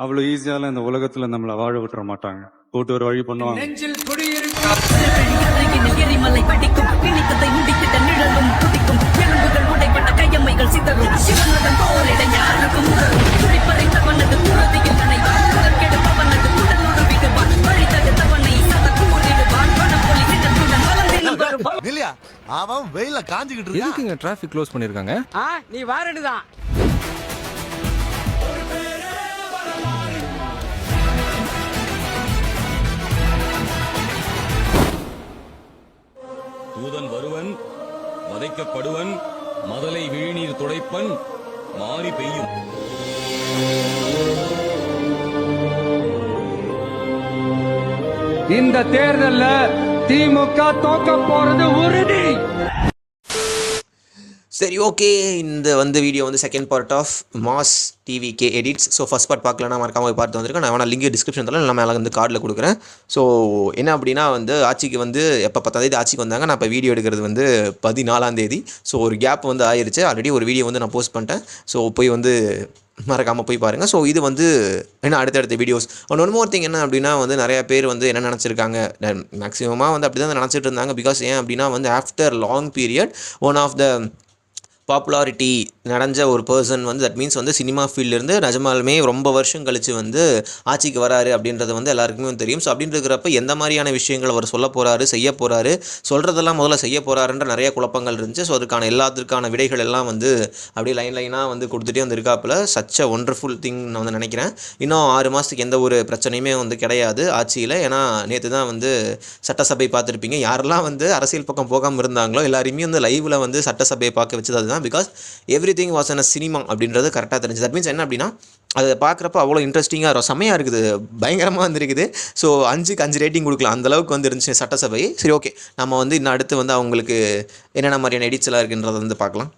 அவ்வளவு ஈஸியால இந்த உலகத்துல நம்மள வாழ விட்டுற மாட்டாங்க. போட்டு ஒரு வழி பண்ணுவாங்க. நெஞ்சில் எரிமலை வெடிக்கும் பிணிக்கத்தை முடித்திட்ட நிழலும் துடிக்கும் எலும்புகள் உடைப்பட்ட கையம்மைகள் சிதறும் சிவனதன் போரிட யாருக்கும் உதவும் துடிப்பறைத்தவனது உறுதியில் நினைவான் கெடுப்பவனது உடல் உருவிடுவான் வழி தடுத்தவனை சதக்கு ஊரிடுவான் பணப்பொலி சிதத்துடன் வளர்ந்தினம் வருவான். இல்லையா அவன் வெயில காஞ்சிக்கிட்டு எதுக்குங்க டிராஃபிக் க்ளோஸ் பண்ணிருக்காங்க? நீ வாரண்டுதான். தூதன் வருவன், வதைக்கப்படுவன், மதலை விழிநீர் துடைப்பன், மாறி பெய்யும். இந்த தேர்தல்ல திமுக தோக்க போறது உறுதி. சரி, ஓகே. இந்த video second part of mass TVK edits. So first part பார்க்கலன்னா மறக்காம போய் பார்த்து வந்திருக்கேன். நான் வேணா லிங்க் டிஸ்கிரிப்ஷன் தரேன், நான் மேலே கார்டில் கொடுக்குறேன். ஸோ என்ன அப்படின்னா ஆட்சிக்கு எப்போ 10ஆம் தேதி ஆட்சிக்கு வந்தாங்க. நான் இப்போ வீடியோ எடுக்கிறது 14ஆம் தேதி. ஸோ ஒரு கேப் ஆயிருச்சு. ஆல்ரெடி ஒரு வீடியோ நான் போஸ்ட் பண்ணிட்டேன். ஸோ போய் மறக்காமல் போய் பாருங்கள். ஸோ இது என்ன அடுத்தடுத்த வீடியோஸ். ஒன் மோர் திங் என்ன அப்படின்னா நிறைய பேர் என்ன நினச்சிருக்காங்க, மேக்ஸிமமாக அப்படி தான் நினச்சிட்டு இருந்தாங்க. பிகாஸ் ஏன் அப்படின்னா after long period one of the popularity நடஞ்ச ஒரு பர்சன் தட் மீன்ஸ் சினிமா ஃபீல்ட்லேருந்து நிஜமாலுமே ரொம்ப வருஷம் கழித்து ஆட்சிக்கு வராரு அப்படின்றது எல்லாருக்குமே தெரியும். ஸோ அப்படின்னு இருக்கிறப்ப எந்த மாதிரியான விஷயங்கள் அவர் சொல்ல போகிறாரு, செய்ய போகிறாரு, சொல்கிறதெல்லாம் முதல்ல செய்ய போகிறாருன்ற நிறைய குழப்பங்கள் இருந்துச்சு. ஸோ அதுக்கான எல்லாத்துக்கான விடைகள் எல்லாம் அப்படியே லைனாக கொடுத்துட்டே இருக்காப்புல. சச் அ ஒண்டர்ஃபுல் திங் நான் நினைக்கிறேன். இன்னும் 6 மாதத்துக்கு எந்த ஒரு பிரச்சனையுமே கிடையாது ஆட்சியில். ஏன்னா நேற்று தான் சட்டசபை பார்த்துருப்பீங்க. யாரெல்லாம் அரசியல் பக்கம் போகாமல் இருந்தாங்களோ எல்லாருமே லைவில் சட்டசபையை பார்க்க வச்சது அதுதான். Because everything was an cinema அப்படின்றது கரெக்டாக தெரிஞ்சு. தட் மீன்ஸ் என்ன அப்படின்னா அதை பார்க்குறப்ப அவ்வளோ இன்ட்ரெஸ்டிங்காக இருக்கும், செம்மையாக இருக்குது, பயங்கரமாக வந்துருக்குது. ஸோ 5க்கு 5 ரேட்டிங் கொடுக்கலாம், அந்தளவுக்கு இருந்துச்சு சட்டசபை. சரி, ஓகே. நம்ம இன்னும் அடுத்து அவங்களுக்கு என்னென்ன மாதிரியான எடிட்ஸ் எல்லாம் இருக்குன்றதை பார்க்கலாம்.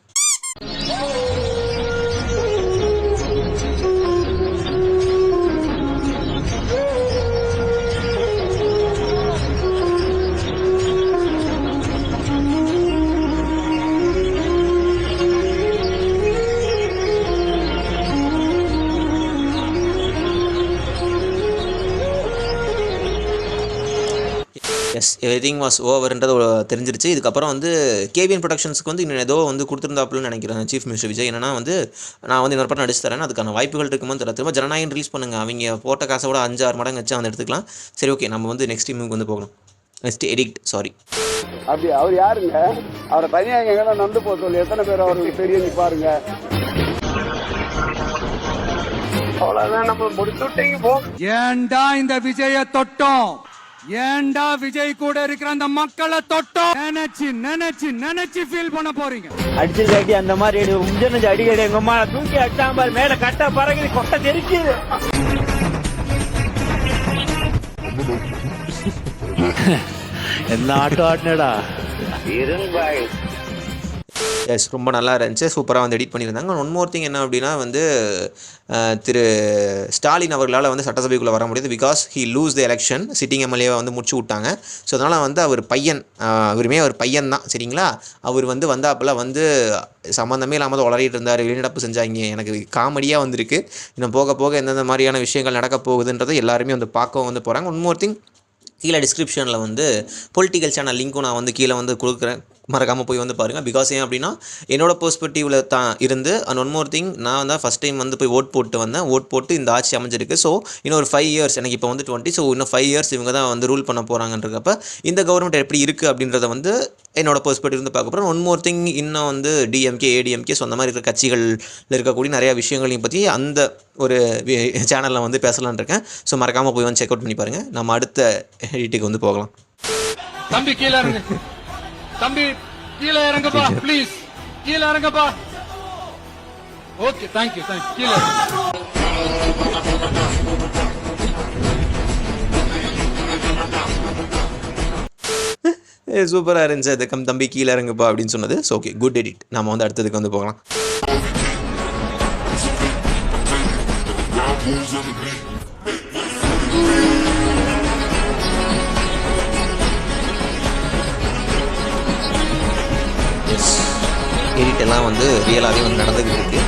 எஸ், எவ்ரிதிங் வாஸ் ஓவர்ன்றது தெரிஞ்சிருச்சு. இதுக்கப்புறம் கேவிஎன் ப்ரொடக்ஷன்ஸ்க்கு இன்னும் ஏதோ கொடுத்துருந்தாப்புலன்னு நினைக்கிறேன் சீஃப் மினிஸ்டர் விஜய். என்னன்னா நான் இன்னொரு படம் நடிச்சு தரேன், அதுக்கான வாய்ப்புகள் இருக்குமோ தெரியல. திரும்ப ஜனநாயகம் ரிலீஸ் பண்ணுங்கள், அவங்க போட்ட காசோட 5-6 மடங்கு வச்சு எடுத்துக்கலாம். சரி, ஓகே. நம்ம நெக்ஸ்ட் மூவிக்கு போகலாம். Next edict. சாரி, அப்படி அவர் யாருங்க? அவரை தனியாக எங்கன்னா நந்து போக சொல்லி எத்தனை பேர் அவருக்கு தெரியும் பாருங்க. அவ்வளவுதான், நம்ம முடிச்சுட்டீங்க போ. ஏண்டா இந்த விஜய தொட்டோம், ஏண்டா விஜய் கூட இருக்கிற அந்த மக்களை தொட்டோம் நினைச்சு நினைச்சு நினைச்சு ஃபீல் பண்ண போறீங்க. அடிச்சு கட்டி அந்த மாதிரி முஞ்சனஞ்சு அடிக்கடி எங்க அம்மா தூக்கி அடிச்சாம்பார் மேல கட்ட பறகுது கொட்டை தெரிக்குது. என்ன ஆட்டம் ஆட்டினடா இருங்காய். எஸ், ரொம்ப நல்லா இருந்துச்சு, சூப்பராக எடிட் பண்ணியிருந்தாங்க. ஒன் மோர் திங் என்ன அப்படின்னா திரு ஸ்டாலின் அவர்களால் சட்டசபைக்குள்ளே வர முடியாது. Because he lose the election. Sitting எம்எல்ஏவை முடிச்சு விட்டாங்க. ஸோ அதனால் அவர் பையன், அவருமே அவர் பையன் தான், சரிங்களா? அவர் வந்தாப்பில் சம்மந்தமே இல்லாமல் உளறிட்டு இருந்தார், வெளிநடப்பு செஞ்சாங்க. எனக்கு காமெடியாக வந்திருக்கு. இன்னும் போக போக எந்தெந்த மாதிரியான விஷயங்கள் நடக்க போகுதுன்றதை எல்லாருமே பார்க்கவும் போகிறாங்க. ஒன் மோர் திங், கீழே டிஸ்கிரிப்ஷனில் பொலிட்டிக்கல் சேனல் லிங்க்கும் நான் கீழே கொடுக்குறேன், மறக்காமல் போய் பாருங்கள். பிகாஸ் ஏன் அப்படின்னா என்னோடய பெர்ஸ்பெக்டிவில் தான் இருந்து. அண்ட் ஒன் மோர் திங், நான் ஃபஸ்ட் டைம் போய் ஓட் போட்டு வந்தேன். ஓட் போட்டு இந்த ஆட்சி அமைஞ்சிருக்கு. ஸோ இன்னும் ஒரு 5 இயர்ஸ், எனக்கு இப்போ 20. ஸோ இன்னும் 5 இயர்ஸ் இவங்க தான் ரூல் பண்ண போகிறாங்கன்றப்ப இந்த கவர்மெண்ட் எப்படி இருக்குது அப்படின்றத என்னோட பெர்ஸ்பெக்டிவ் பார்க்க போகிறேன். ஒன் மோர் திங், இன்னும் டிஎம்கே, ஏடிஎம்கே, ஸோ அந்த மாதிரி இருக்கிற கட்சிகளில் இருக்கக்கூடிய நிறையா விஷயங்களையும் பற்றி அந்த ஒரு சேனலில் பேசலான் இருக்கேன். ஸோ மறக்காமல் போய் செக் அவுட் பண்ணி பாருங்கள். நம்ம அடுத்த எடிட்டுக்கு போகலாம். தம்பி கீழே இறங்கு, தம்பி கீழே இறங்கப்பா, ப்ளீஸ் கீழே இறங்கப்பா. Okay, thank you. கீழே சூப்பராக இருந்துச்சு அது, தம்பி கீழே இறங்குப்பா அப்படின்னு சொன்னது. So okay, good edit. நம்ம அடுத்ததுக்கு போகலாம். எடிட் எல்லாம் ரியலாகவே நடந்துக்கிட்டு இருக்கு.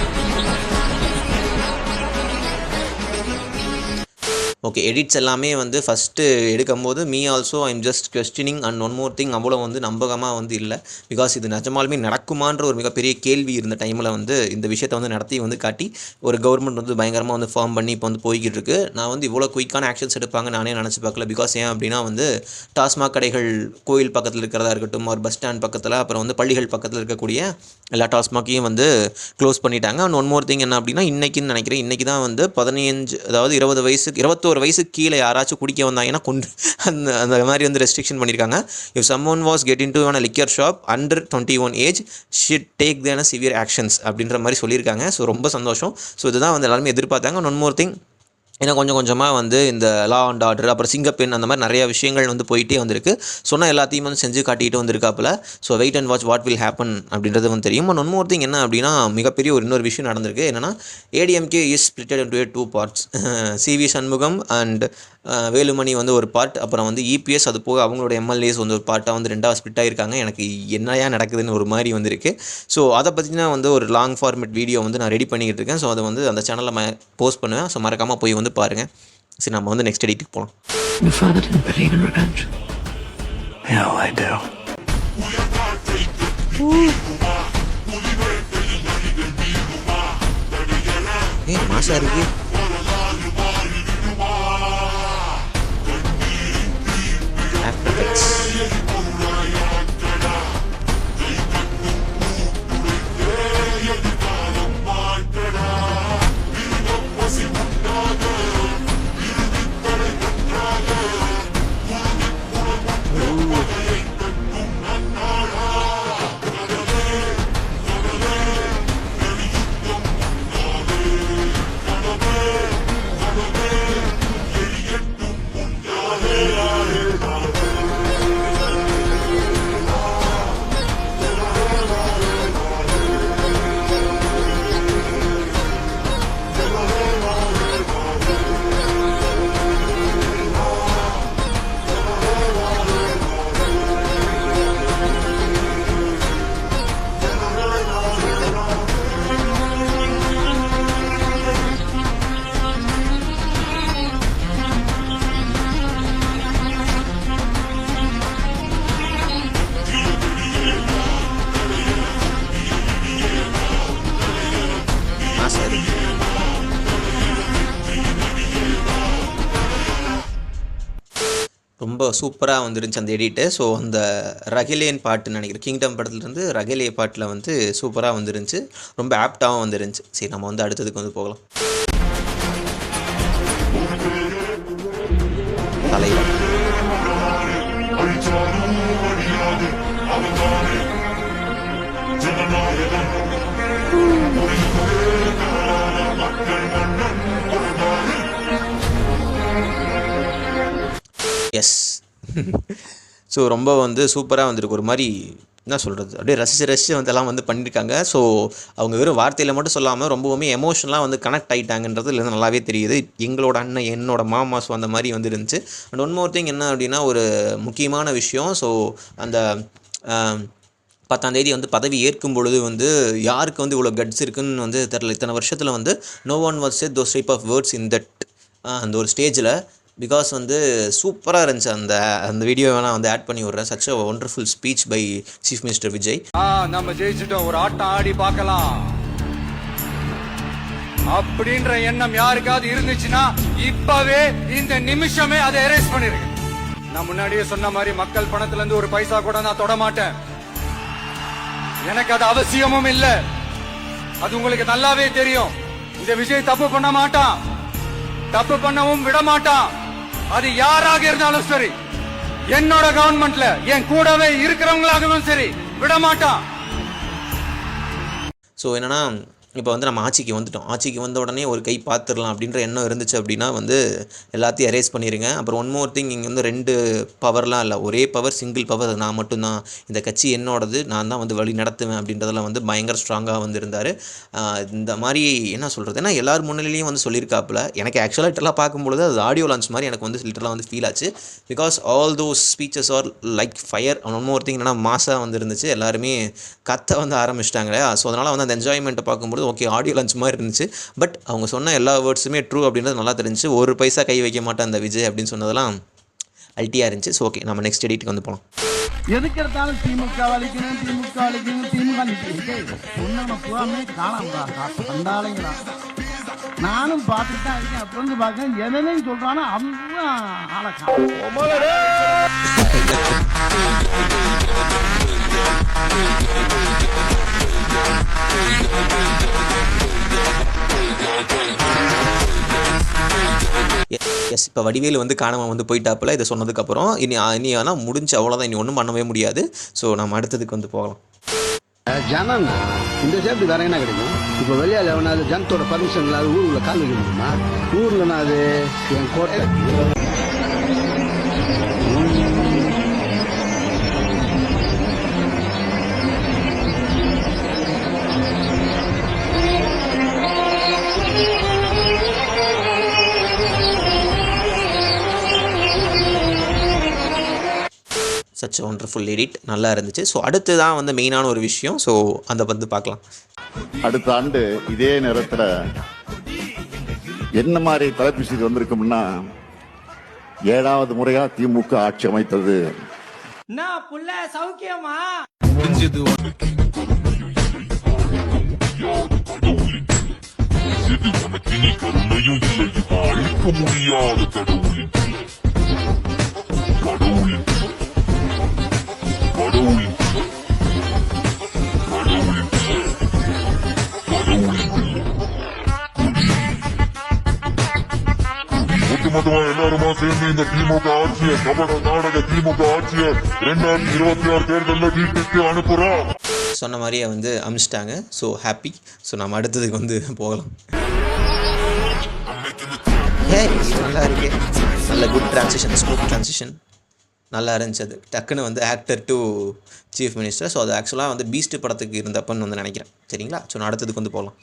ஓகே, எடிட்ஸ் எல்லாமே வந்து ஃபஸ்ட்டு எடுக்கும்போது me also I'm just questioning and one more thing அவ்வளோ வந்து நம்பகமாக வந்து இல்லை. பிகாஸ் இது நிஜமாலுமே நடக்குமான்ற ஒரு மிகப்பெரிய கேள்வி இருந்த டைமில் வந்து இந்த விஷயத்தை வந்து நடத்தி வந்து காட்டி ஒரு கவர்மெண்ட் வந்து பயங்கரமாக வந்து ஃபார்ம் பண்ணி இப்போ வந்து போய்கிட்டு இருக்கு. நான் வந்து இவ்வளோ குயிக்கான ஆக்ஷன்ஸ் எடுப்பாங்க நானே நினச்சி பார்க்கல. பிகாஸ் ஏன் அப்படின்னா வந்து டாஸ்மாக் கடைகள் கோயில் பக்கத்தில் இருக்கிறதா இருக்கட்டும், ஒரு பஸ் ஸ்டாண்ட் பக்கத்தில், அப்புறம் வந்து பள்ளிகள் பக்கத்தில் இருக்கக்கூடிய எல்லா டாஸ்மாக்கையும் வந்து க்ளோஸ் பண்ணிட்டாங்க. அண்ட் ஒன் மோர் திங் என்ன அப்படின்னா இன்றைக்கின்னு நினைக்கிறேன், இன்றைக்கி தான் வந்து 15 அதாவது 21 வயசுக்கு கீழே யாராச்சும் குடிக்க வந்தாங்கன்னா அந்த மாதிரி வந்து ரெஸ்ட்ரிக்ஷன் பண்ணியிருக்காங்க. If சம்மோன் was get in to on liquor shop under 21 age shit take than severe actions அப்படின்ற மாதிரி சொல்லியிருக்காங்க. ஸோ ரொம்ப சந்தோஷம். ஸோ இதுதான் வந்து எல்லாருமே எதிர்பார்த்தாங்க. ஒன் மோர் திங், ஏன்னா கொஞ்சம் கொஞ்சமாக வந்து இந்த லா அண்ட் ஆர்டர், அப்புறம் சிங்கப்பெண், அந்த மாதிரி நிறைய விஷயங்கள் வந்து போயிட்டே வந்திருக்கு. சொன்னால் எல்லாத்தையும் வந்து செஞ்சு காட்டிகிட்டு வந்திருக்காப்புல. So wait and watch what will happen அப்படின்றது வந்து தெரியும். ஒன் மோர் திங் என்ன அப்படின்னா மிகப்பெரிய இன்னொரு விஷயம் நடந்திருக்கு. என்னென்னா ADMK is splitted into 2 parts. CV Shanmugam and Velumani வந்து ஒரு பார்ட், அப்புறம் வந்து இபிஎஸ், அது போக அவங்களோட எம்எல்ஏஸ் வந்து ஒரு பார்ட்டாக வந்து 2ஆக ஸ்பிளிட் ஆகிருக்காங்க. எனக்கு என்னையா நடக்குதுன்னு ஒரு மாதிரி வந்திருக்கு. ஸோ அதை பற்றினா வந்து ஒரு லாங் ஃபார்மேட் வீடியோ வந்து நான் ரெடி பண்ணிக்கிட்டு இருக்கேன். ஸோ அதை வந்து அந்த சேனலில் போஸ்ட் பண்ணுவேன். ஸோ மறக்காமல் போய் வந்து பாருங்கள். சரி, நம்ம வந்து நெக்ஸ்ட் எடிட்டுக்கு போகலாம். மாசா இருக்கு. ரொம்ப சூப்பராக வந்துருந்துச்சு அந்த எடிட்டு. ஸோ அந்த ரகிலேன் பாட்டுன்னு நினைக்கிறேன், கிங்டம் படத்துலேருந்து ரகிலே பாட்டில் வந்து சூப்பராக வந்துருந்துச்சு, ரொம்ப ஆப்டாகவும் வந்துருந்துச்சு. சரி, நம்ம வந்து அடுத்ததுக்கு வந்து போகலாம். தலைவர் எஸ். ஸோ ரொம்ப வந்து சூப்பராக வந்திருக்கு. ஒரு மாதிரி என்ன சொல்கிறது, அப்படியே ரசித்து வந்து எல்லாம் வந்து பண்ணியிருக்காங்க. ஸோ அவங்க வெறும் வார்த்தையில் மட்டும் சொல்லாமல் ரொம்பவுமே எமோஷனலாக வந்து கனெக்ட் ஆகிட்டாங்கன்றது இல்லை நல்லாவே தெரியுது. எங்களோட அண்ணன், என்னோட மாமா, ஸோ அந்த மாதிரி வந்து இருந்துச்சு. அண்ட் ஒன் மோர் திங் என்ன அப்படின்னா ஒரு முக்கியமான விஷயம். ஸோ அந்த 10ஆம் தேதி வந்து பதவி ஏற்கும் பொழுது வந்து யாருக்கு வந்து இவ்வளோ கட்ஸ் இருக்குன்னு வந்து தெரில. இத்தனை வருஷத்தில் வந்து no one was said those type of words in that அந்த ஒரு ஸ்டேஜில். பிகாஸ் வந்து சூப்பராக இருந்துச்சு. அந்த வீடியோ வேணால் வந்து ஆட் பண்ணி விட்றேன். Such a wonderful speech by chief minister Vijay. நம்ம ஜெயிச்சுட்டோம், ஒரு ஆட்டம் ஆடி பார்க்கலாம் அப்படின்ற எண்ணம் யாருக்காவது இருந்துச்சுன்னா இப்பவே இந்த நிமிஷமே அதை எரேஸ் பண்ணிருங்க. நான் முன்னாடியே சொன்ன மாதிரி மக்கள் பணத்துல இருந்து ஒரு பைசா கூட நான் தொட மாட்டேன். எனக்கு அது அவசியமும் இல்ல. அது உங்களுக்கு நல்லாவே தெரியும். இந்த விஜய் தப்பு பண்ண மாட்டான், தப்பு பண்ணவும் விட மாட்டான். அது யாராக இருந்தாலும் சரி, என்னோட கவர்மெண்ட்ல என் கூடவே இருக்கிறவங்களாகவும் சரி, விட மாட்டான். ஸோ என்னன்னா இப்போ வந்து நம்ம ஆட்சிக்கு வந்துட்டோம். ஆட்சிக்கு வந்த உடனே ஒரு கை பார்த்துடலாம் அப்படின்ற எண்ணம் இருந்துச்சு அப்படின்னா வந்து எல்லாத்தையும் எரேஸ் பண்ணிடுங்க. அப்புறம் ஒன் மோர் திங், இங்கே வந்து 2 பவர்லாம் இல்லை, ஒரே பவர், சிங்கிள் பவர். அது நான் மட்டும்தான், இந்த கட்சி என்னோடது, நான் தான் வந்து வழி நடத்துவேன் அப்படின்றதெல்லாம் வந்து பயங்கர ஸ்ட்ராங்காக வந்து இருந்தார். இந்த மாதிரி என்ன சொல்கிறது, ஏன்னா எல்லார் முன்னிலையும் வந்து சொல்லியிருக்காப்புல. எனக்கு ஆக்சுவலாக லிட்டரலாக பார்க்கும்பொழுது அது ஆடியோ லான்ச் மாதிரி எனக்கு வந்து லிட்டரலாக வந்து ஃபீல் ஆச்சு. Because all those speeches are like fire. One more thing என்னன்னா மாசாக வந்து இருந்துச்சு. எல்லாருமே கத்த வந்து ஆரம்பிச்சிட்டாங்க. ஸோ அதனால் வந்து அந்த என்ஜாய்மெண்ட்டை பார்க்கும்போது ஓகே ஆடியோ லான்ச் மாதிரி இருந்துச்சு. பட் அவங்க சொன்ன எல்லா வேர்ட்ஸுமே ட்ரூ அப்படின்றது நல்லா தெரிஞ்சு. ஒரு பைசா கை வைக்க மாட்டேன் அந்த விஜய் அப்படின்னு சொன்னதெல்லாம் அல்ட்டியாக இருந்துச்சு. ஸோ ஓகே நம்ம நெக்ஸ்ட் எடிட்டுக்கு வந்து போகலாம். எதுக்கு எடுத்தாலும் திமுக வலிக்கணும் திமுக பூராமே காணாமடா. நானும் பார்த்துட்டு தான் இருக்கேன். அப்போ வந்து பார்க்க எதனையும் சொல்றானோ அவன் ஆளை எஸ் இப்போ வடிவேலு வந்து காணாமல் வந்து போயிட்டாப்புல இதை சொன்னதுக்கப்புறம் இனி ஆனால் முடிஞ்சு அவ்வளோதான், இனி ஒன்றும் பண்ணவே முடியாது. ஸோ நம்ம அடுத்ததுக்கு வந்து போகலாம். ஜனம் இந்த சேர்த்து வேற என்ன கிடைக்கும்? இப்போ வெளியால் எவனாவது ஜனத்தோட பர்மிஷன் இல்லாத ஊருக்குள்ள கால் வைக்க முடியுமா? ஊர்ல நான் அது என் கோட்டை. சச் ஒண்டர்ஃபுல் எடிட், நல்லா இருந்துச்சு. ஸோ அடுத்து தான் வந்து மெயினான ஒரு விஷயம். ஸோ அந்த வந்து பார்க்கலாம். அடுத்த ஆண்டு இதே நேரத்தில் என்ன மாதிரி தலைப்பு செய்தி வந்திருக்கும்னா 7வது முறையா திமுக ஆட்சி அமைத்தது. சௌக்கியமா ஒட்டுமொத்தமா எல்லாருமா சேர்ந்து இந்த திமுக ஆட்சியை கர்நாடக திமுக ஆட்சியை 2026 தேர்தலில் வீட்டுக்கு அனுப்புறோம் சொன்ன மாதிரியே வந்து அமிச்சிட்டாங்க. So happy. ஸோ நம்ம அடுத்ததுக்கு வந்து போகலாம். இது நல்லா இருக்கு, நல்ல குட் ட்ரான்சிஷன், ஸ்மூத் ட்ரான்சிஷன் நல்லா இருந்துச்சு. அது டக்குன்னு வந்து actor to chief minister. So அது ஆக்சுவலாக வந்து பீஸ்ட் படத்துக்கு இருந்தப்பன்னு வந்து நினைக்கிறேன். சரிங்களா? ஸோ நான் அடுத்ததுக்கு வந்து போகலாம்.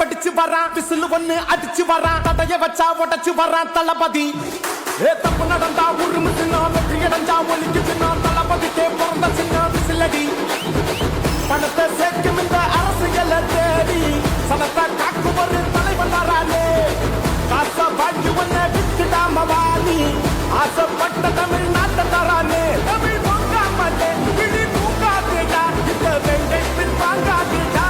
படிச்சு வரான் பிசில் ஒண்ணு அடிச்சு வரான் தடைய வச்சா உடச்சு வரான் தளபதி. தப்பு நடந்தா உருமு சின்ன வெற்றி அடைஞ்சா ஒலிக்கு சின்ன தளபதிக்கே பிறந்த சின்ன விசிலடி. பணத்தை சேர்க்கும் இந்த அரசியல தேடி சனத்தை காக்கும் ஒரு தலைவன் வரானே. காசை வாங்கி ஒன்ன விட்டுடாம வாணி ஆசைப்பட்ட தமிழ்நாட்டை தரானே. தமிழ் பொங்காமலே விழி தூங்காதேடா இந்த வெங்கை பின் வாங்காதேடா.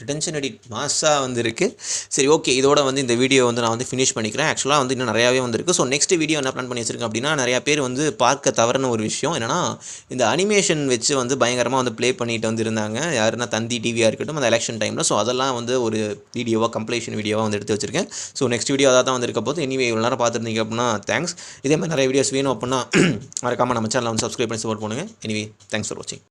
ரிட்டன்ஷன் எடிட் மாஸாக வந்துருக்கு. சரி ஓகே, இதோட வந்து இந்த வீடியோ வந்து நான் வந்து ஃபினிஷ் பண்ணிக்கிறேன். ஆக்சுவலாக வந்து இன்னும் நிறையாவே வந்திருக்கு. ஸோ நெக்ஸ்ட் வீடியோ என்ன பிளான் பண்ணி வச்சிருக்கேன் அப்படின்னா, நிறையா பேர் வந்து பார்க்க தவறுன ஒரு விஷயம் என்னென்னா, இந்த அனிமேஷன் வச்சு வந்து பயங்கரமாக வந்து ப்ளே பண்ணிட்டு வந்து இருந்தாங்க. யாருன்னா தந்தி டிவியாக இருக்கட்டும் அந்த எலெக்ஷன் டைமில். ஸோ அதெல்லாம் வந்து ஒரு வீடியோவாக கம்ப்ளீஷன் வீடியோவாக வந்து எடுத்து வச்சிருக்கேன். ஸோ நெக்ஸ்ட் வீடியோ அதான் தான் வந்திருக்க போது. எனிவே இவ்வளோ நேரம் பார்த்துருந்தீங்க அப்படின்னா தேங்க்ஸ். இதே மாதிரி நிறைய வீடியோஸ் வேணும் அப்படின்னா மறக்காமல் நம்ம சேனலை வந்து சப்ஸ்கிரைப் பண்ணி சப்போர்ட் பண்ணுங்கள். எனிவே தேங்க்ஸ் ஃபார் வாட்சிங்.